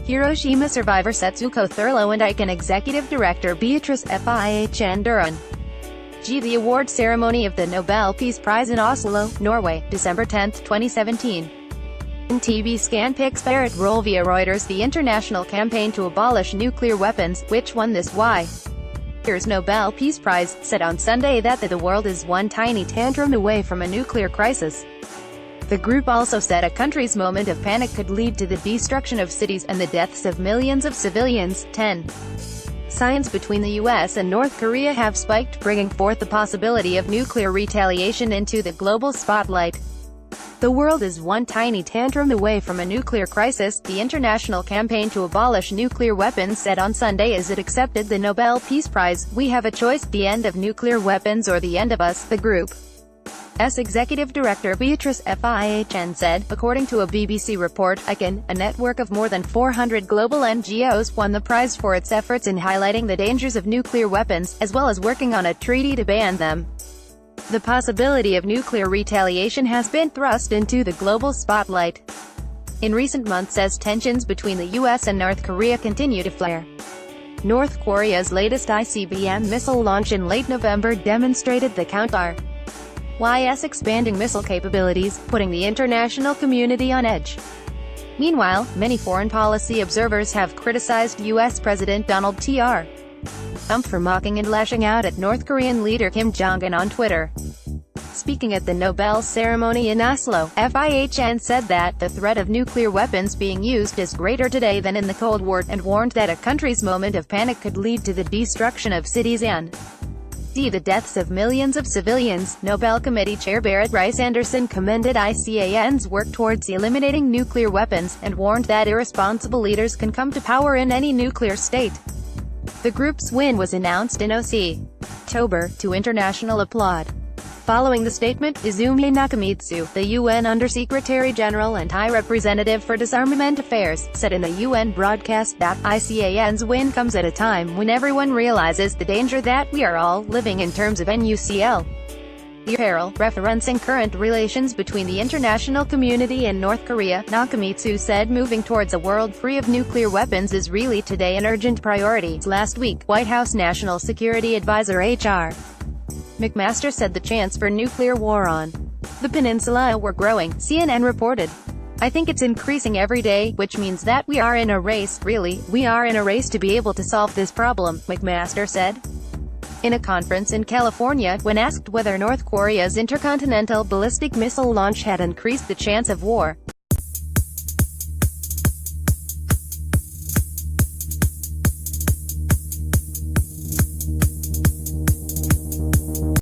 Hiroshima survivor Setsuko Thurlow and ICANN executive director Beatrice Fanpage Duran. The award ceremony of the Nobel Peace Prize in Oslo, Norway, December 10, 2017. In TV scan pics Barrett roll via Reuters. The international campaign to abolish nuclear weapons, which won this year's Nobel Peace Prize, said on Sunday that the world is one tiny tantrum away from a nuclear crisis. The group also said a country's moment of panic could lead to the destruction of cities and the deaths of millions of civilians. Tensions between the US and North Korea have spiked, bringing forth the possibility of nuclear retaliation into the global spotlight. The world is one tiny tantrum away from a nuclear crisis, the international campaign to abolish nuclear weapons said on Sunday as it accepted the Nobel Peace Prize. We have a choice, the end of nuclear weapons or the end of us, the group's executive director Beatrice Fanpage said, according to a BBC report. ICANN, a network of more than 400 global NGOs, won the prize for its efforts in highlighting the dangers of nuclear weapons, as well as working on a treaty to ban them. The possibility of nuclear retaliation has been thrust into the global spotlight in recent months as tensions between the US and North Korea continue to flare. North Korea's latest ICBM missile launch in late November demonstrated the country's expanding missile capabilities, putting the international community on edge. Meanwhile, many foreign policy observers have criticized US President Donald Trump for mocking and lashing out at North Korean leader Kim Jong-un on Twitter. Speaking at the Nobel ceremony in Oslo, FIHN said that the threat of nuclear weapons being used is greater today than in the Cold War, and warned that a country's moment of panic could lead to the destruction of cities and the deaths of millions of civilians. Nobel Committee Chair Berit Reiss-Andersen commended ICAN's work towards eliminating nuclear weapons, and warned that irresponsible leaders can come to power in any nuclear state. The group's win was announced in October, to international applaud. Following the statement, Izumi Nakamitsu, the UN Under-Secretary General and High Representative for Disarmament Affairs, said in a UN broadcast that ICAN's win comes at a time when everyone realizes the danger that we are all living in terms of nuclear peril, referencing current relations between the international community and North Korea. Nakamitsu said moving towards a world free of nuclear weapons is really today an urgent priority. Last week, White House National Security Advisor H.R. McMaster said the chance for nuclear war on the peninsula were growing, CNN reported. I think it's increasing every day, which means that we are in a race, really, we are in a race to be able to solve this problem, McMaster said. In a conference in California, when asked whether North Korea's intercontinental ballistic missile launch had increased the chance of war,